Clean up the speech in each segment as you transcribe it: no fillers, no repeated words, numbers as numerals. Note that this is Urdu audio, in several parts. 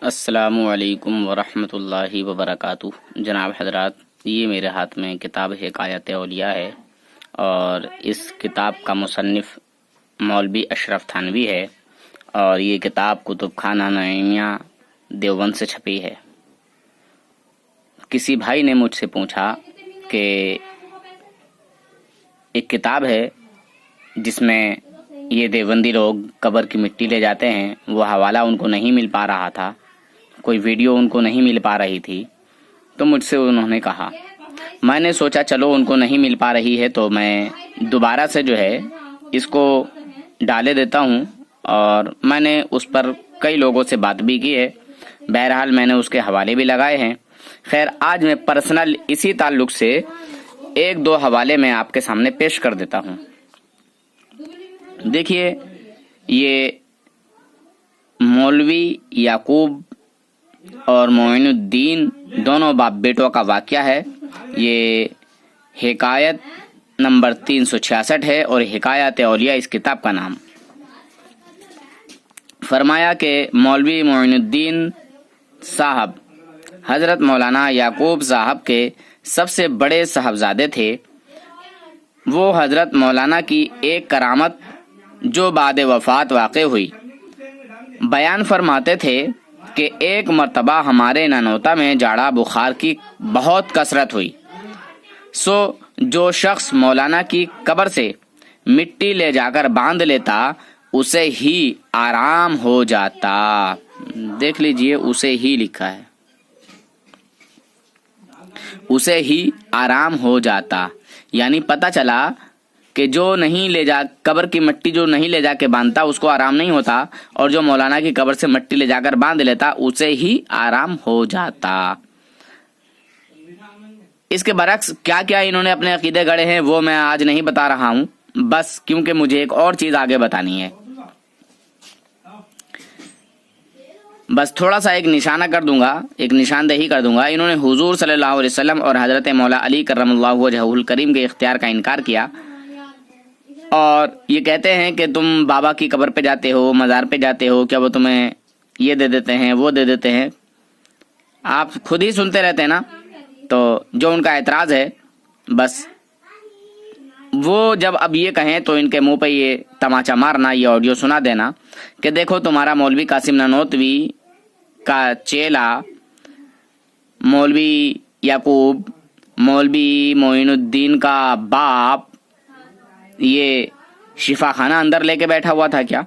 السلام علیکم ورحمۃ اللہ وبرکاتہ۔ جناب حضرات، یہ میرے ہاتھ میں کتاب حکایت اولیاء ہے اور اس کتاب کا مصنف مولوی اشرف تھانوی ہے اور یہ کتاب کتب خانہ نعیمیہ دیوبند سے چھپی ہے۔ کسی بھائی نے مجھ سے پوچھا کہ ایک کتاب ہے جس میں یہ دیوبندی لوگ قبر کی مٹی لے جاتے ہیں، وہ حوالہ ان کو نہیں مل پا رہا تھا، کوئی ویڈیو ان کو نہیں مل پا رہی تھی، تو مجھ سے انہوں نے کہا، میں نے سوچا چلو ان کو نہیں مل پا رہی ہے تو میں دوبارہ سے اس کو ڈالے دیتا ہوں، اور میں نے اس پر کئی لوگوں سے بات بھی کی ہے، بہرحال میں نے اس کے حوالے بھی لگائے ہیں۔ خیر، آج میں پرسنل اسی تعلق سے ایک دو حوالے میں آپ کے سامنے پیش کر دیتا ہوں۔ دیکھیے، یہ مولوی یعقوب اور معین الدین دونوں باپ بیٹوں کا واقعہ ہے۔ یہ حکایت نمبر 366 ہے اور حکایت اولیاء اس کتاب کا نام۔ فرمایا کہ مولوی معین الدین صاحب حضرت مولانا یعقوب صاحب کے سب سے بڑے صاحبزادے تھے۔ وہ حضرت مولانا کی ایک کرامت جو بعد وفات واقع ہوئی بیان فرماتے تھے کہ ایک مرتبہ ہمارے نانوتا میں جاڑا بخار کی بہت کثرت ہوئی، سو جو شخص مولانا کی قبر سے مٹی لے جا کر باندھ لیتا اسے ہی آرام ہو جاتا۔ دیکھ لیجئے، اسے ہی لکھا ہے، اسے ہی آرام ہو جاتا، یعنی پتہ چلا کہ جو نہیں لے جا قبر کی مٹی جو نہیں لے جا کے باندھتا اس کو آرام نہیں ہوتا، اور جو مولانا کی قبر سے مٹی لے جا کر باندھ لیتا اسے ہی آرام ہو جاتا۔ اس کے برعکس کیا کیا انہوں نے اپنے عقیدے گڑے ہیں وہ میں آج نہیں بتا رہا ہوں، بس کیونکہ مجھے ایک اور چیز آگے بتانی ہے، بس تھوڑا سا ایک نشانہ کر دوں گا، ایک نشاندہی کر دوں گا۔ انہوں نے حضور صلی اللہ علیہ وسلم اور حضرت مولا علی کرم اللہ وجہہ الکریم کے اختیار کا انکار کیا، اور یہ کہتے ہیں کہ تم بابا کی قبر پہ جاتے ہو، مزار پہ جاتے ہو، کیا وہ تمہیں یہ دے دیتے ہیں وہ دے دیتے ہیں، آپ خود ہی سنتے رہتے ہیں نا۔ تو جو ان کا اعتراض ہے، بس وہ جب اب یہ کہیں تو ان کے منہ پہ یہ تماچا مارنا، یہ آڈیو سنا دینا کہ دیکھو تمہارا مولوی قاسم نانوتوی کا چیلا مولوی یعقوب، مولوی معین الدین کا باپ، یہ شفا خانہ اندر لے کے بیٹھا ہوا تھا کیا؟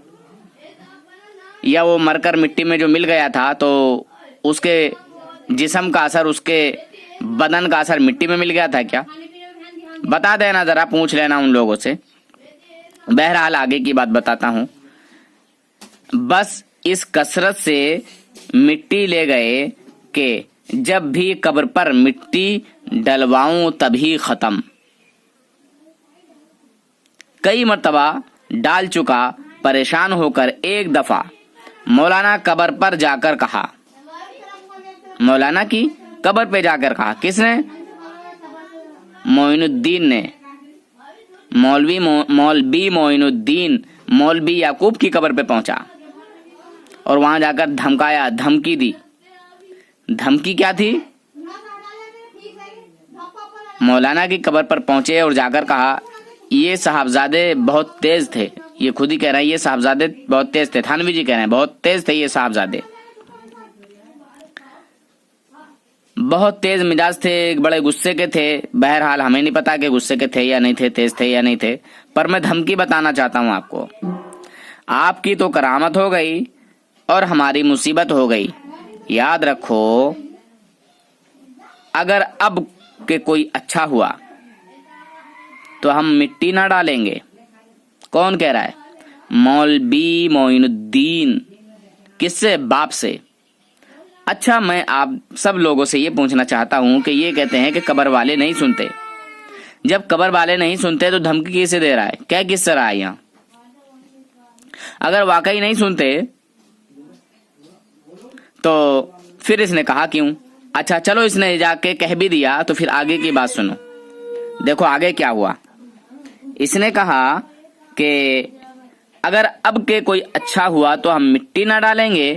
یا وہ مر کر مٹی میں جو مل گیا تھا تو اس کے جسم کا اثر، اس کے بدن کا اثر مٹی میں مل گیا تھا کیا؟ بتا دینا، ذرا پوچھ لینا ان لوگوں سے۔ بہرحال آگے کی بات بتاتا ہوں۔ بس اس کثرت سے مٹی لے گئے کہ جب بھی قبر پر مٹی ڈلواؤں تبھی ختم۔ کئی مرتبہ ڈال چکا، پریشان ہو کر ایک دفعہ مولانا قبر پر جا کر کہا، مولانا کی قبر پہ جا کر کہا، کس نے؟ معین الدین نے۔ مولوی معین الدین مولوی یعقوب کی قبر پہ پہنچا اور وہاں جا کر دھمکایا، دھمکی دی۔ دھمکی کیا تھی؟ مولانا کی قبر پر پہنچے اور جا کر کہا، یہ صاحبزادے بہت تیز تھے، یہ خود ہی کہہ رہے ہیں، یہ صاحبزادے بہت تیز تھے، تھانوی جی کہہ رہے ہیں بہت تیز تھے یہ صاحبزادے، بہت تیز مزاج تھے، بڑے غصے کے تھے۔ بہرحال ہمیں نہیں پتا کہ غصے کے تھے یا نہیں تھے، تیز تھے یا نہیں تھے، پر میں دھمکی بتانا چاہتا ہوں آپ کو، آپ کی تو کرامت ہو گئی اور ہماری مصیبت ہو گئی۔ یاد رکھو، اگر اب کہ کوئی اچھا ہوا تو ہم مٹی نہ ڈالیں گے۔ کون کہہ رہا ہے؟ مولوی معین الدین۔ کس سے؟ باپ سے۔ اچھا، میں آپ سب لوگوں سے یہ پوچھنا چاہتا ہوں کہ یہ کہتے ہیں کہ قبر والے نہیں سنتے، جب قبر والے نہیں سنتے تو دھمکی کسے دے رہا ہے؟ کیا کس طرح ہے یہاں؟ اگر واقعی نہیں سنتے تو پھر اس نے کہا کیوں؟ اچھا چلو، اس نے جا کے کہہ بھی دیا تو پھر آگے کی بات سنو۔ دیکھو آگے کیا ہوا۔ اس نے کہا کہ اگر اب کے کوئی اچھا ہوا تو ہم مٹی نہ ڈالیں گے،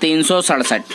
367।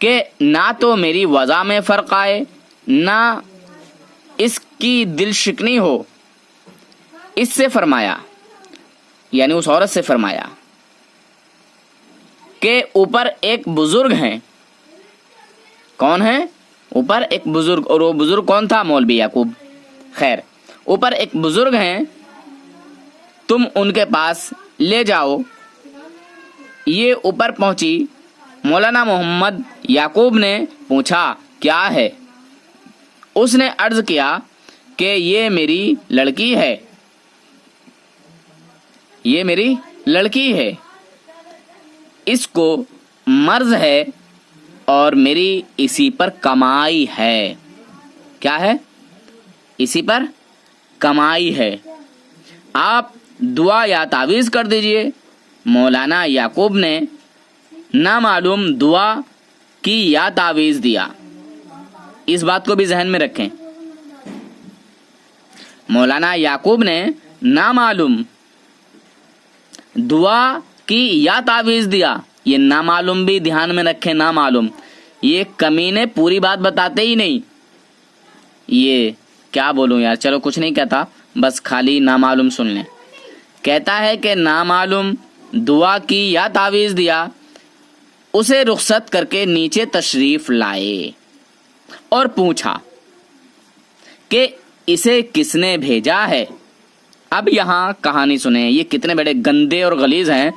کہ نہ تو میری وضع میں فرق آئے نہ اس کی دل شکنی ہو، اس سے فرمایا یعنی اس عورت سے فرمایا کہ اوپر ایک بزرگ ہیں۔ کون ہے؟ اوپر ایک بزرگ، اور وہ بزرگ کون تھا؟ مولوی یعقوب۔ خیر، اوپر ایک بزرگ ہیں، تم ان کے پاس لے جاؤ۔ یہ اوپر پہنچی، مولانا محمد یعقوب نے پوچھا کیا ہے؟ اس نے عرض کیا کہ یہ میری لڑکی ہے، یہ میری لڑکی ہے، اس کو مرض ہے اور میری اسی پر کمائی ہے۔ کیا ہے؟ اسی پر کمائی ہے، آپ دعا یا تعویذ کر دیجئے۔ مولانا یعقوب نے نامعلوم دعا کی یا تعویذ دیا۔ اس بات کو بھی ذہن میں رکھیں، مولانا یعقوب نے نامعلوم دعا کی یا تعویذ دیا۔ یہ نامعلوم بھی دھیان میں رکھیں، نامعلوم، یہ کمینے پوری بات بتاتے ہی نہیں۔ یہ کیا بولوں یار، چلو کچھ نہیں کہتا، بس خالی نامعلوم سن لیں۔ کہتا ہے کہ نامعلوم دعا کی یا تعویذ دیا، اسے رخصت کر کے نیچے تشریف لائے اور پوچھا کہ اسے کس نے بھیجا ہے۔ اب یہاں کہانی سنیں، یہ کتنے بڑے گندے اور غلیظ ہیں۔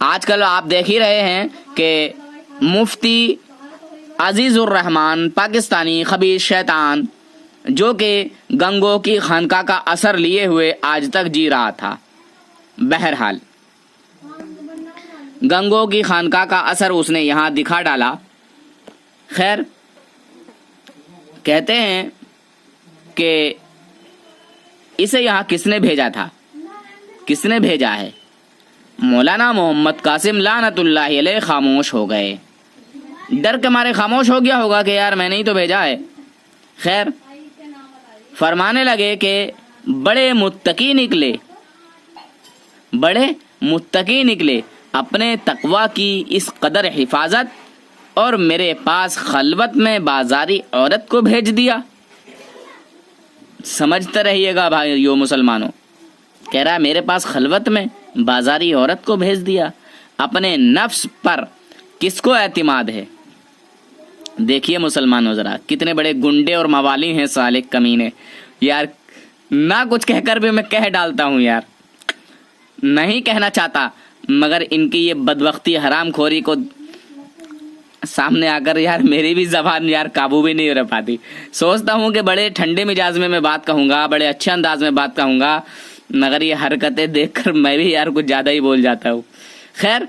آج کل آپ دیکھ ہی رہے ہیں کہ مفتی عزیز الرحمان پاکستانی خبیث شیطان، جو کہ گنگو کی خانقاہ کا اثر لیے ہوئے آج تک جی رہا تھا، بہرحال گنگو کی خانقاہ کا اثر اس نے یہاں دکھا ڈالا۔ خیر، کہتے ہیں کہ اسے یہاں کس نے بھیجا تھا، کس نے بھیجا ہے؟ مولانا محمد قاسم لعنت اللہ علیہ خاموش ہو گئے، ڈر کے مارے خاموش ہو گیا ہوگا کہ یار میں نے ہی تو بھیجا ہے۔ خیر، فرمانے لگے کہ بڑے متقی نکلے، بڑے متقی نکلے، اپنے تقوی کی اس قدر حفاظت اور میرے پاس خلوت میں بازاری عورت کو بھیج دیا۔ سمجھتے رہیے گا بھائیو مسلمانوں، کہہ رہا ہے میرے پاس خلوت میں بازاری عورت کو بھیج دیا۔ اپنے نفس پر کس کو اعتماد ہے؟ دیکھیے مسلمانوں ذرا کتنے بڑے گنڈے اور موالی ہیں سالک کمینے۔ یار نہ کچھ کہہ کر بھی میں کہہ ڈالتا ہوں، یار نہیں کہنا چاہتا، مگر ان کی یہ بدبختی حرام خوری کو سامنے آ کر یار میری بھی زبان یار قابو بھی نہیں رہ پاتی۔ سوچتا ہوں کہ بڑے ٹھنڈے مزاج میں بات کہوں گا، بڑے اچھے انداز میں بات کہوں گا، مگر یہ حرکتیں دیکھ کر میں بھی یار کچھ زیادہ ہی بول جاتا ہوں۔ خیر،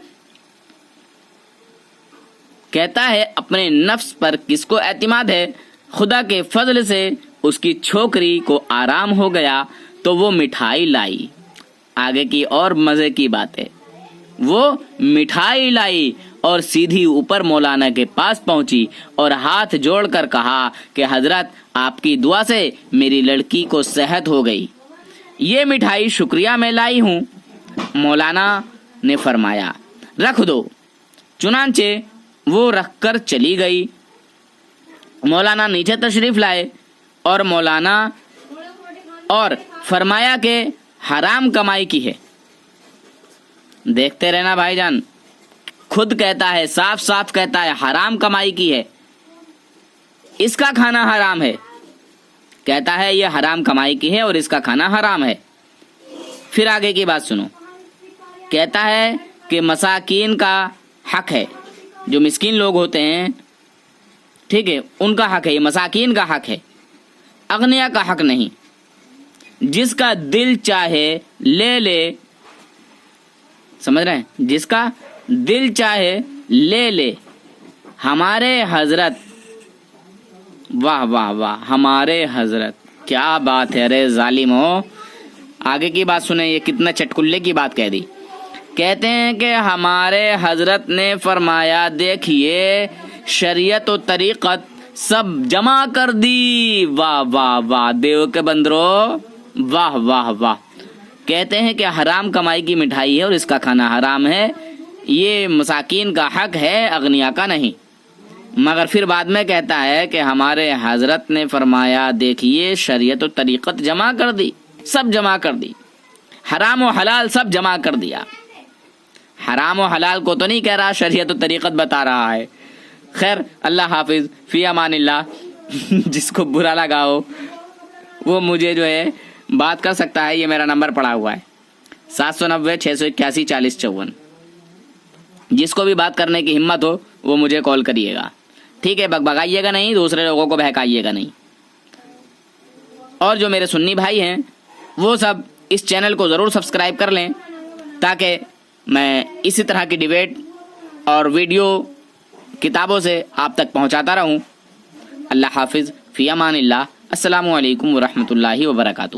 کہتا ہے اپنے نفس پر کس کو اعتماد ہے؟ خدا کے فضل سے اس کی چھوکری کو آرام ہو گیا تو وہ مٹھائی لائی۔ آگے کی اور مزے کی بات ہے، وہ مٹھائی لائی اور سیدھی اوپر مولانا کے پاس پہنچی اور ہاتھ جوڑ کر کہا کہ حضرت آپ کی دعا سے میری لڑکی کو صحت ہو گئی، یہ مٹھائی شکریہ میں لائی ہوں۔ مولانا نے فرمایا رکھ دو، چنانچہ وہ رکھ کر چلی گئی۔ مولانا نیچے تشریف لائے اور فرمایا کہ حرام کمائی کی ہے۔ دیکھتے رہنا بھائی جان، خود کہتا ہے، صاف صاف کہتا ہے حرام کمائی کی ہے، اس کا کھانا حرام ہے، کہتا ہے یہ حرام کمائی کی ہے اور اس کا کھانا حرام ہے۔ پھر آگے کی بات سنو، کہتا ہے کہ مساکین کا حق ہے، جو مسکین لوگ ہوتے ہیں، ٹھیک ہے، ان کا حق ہے، یہ مساکین کا حق ہے، اغنیا کا حق نہیں۔ جس کا دل چاہے لے لے، سمجھ رہے ہیں، جس کا دل چاہے لے لے۔ ہمارے حضرت، واہ واہ واہ، ہمارے حضرت، کیا بات ہے، ارے ظالم ہو۔ آگے کی بات سنیں، یہ کتنا چٹکلے کی بات کہہ دی۔ کہتے ہیں کہ ہمارے حضرت نے فرمایا دیکھیے شریعت و طریقت سب جمع کر دی۔ واہ واہ واہ، دیو کے بندرو، واہ واہ واہ۔ کہتے ہیں کہ حرام کمائی کی مٹھائی ہے اور اس کا کھانا حرام ہے، یہ مساکین کا حق ہے، اغنیا کا نہیں۔ مگر پھر بعد میں کہتا ہے کہ ہمارے حضرت نے فرمایا دیکھیے شریعت و طریقت جمع کر دی، سب جمع کر دی، حرام و حلال سب جمع کر دیا۔ حرام و حلال کو تو نہیں کہہ رہا، شریعت و طریقت بتا رہا ہے۔ خیر، اللہ حافظ، فی امان اللہ۔ جس کو برا لگا ہو وہ مجھے جو ہے بات کر سکتا ہے، یہ میرا نمبر پڑا ہوا ہے 790-681-4054۔ جس کو بھی بات کرنے کی ہمت ہو وہ مجھے کال کریے گا، ٹھیک ہے؟ بھگائیے گا نہیں، دوسرے لوگوں کو بہکائیے گا نہیں۔ اور جو میرے سنی بھائی ہیں وہ سب اس چینل کو ضرور سبسکرائب کر لیں تاکہ میں اسی طرح کی ڈیبیٹ اور ویڈیو کتابوں سے آپ تک پہنچاتا رہوں۔ اللہ حافظ، فی امان اللہ، السلام علیکم ورحمۃ اللہ وبرکاتہ۔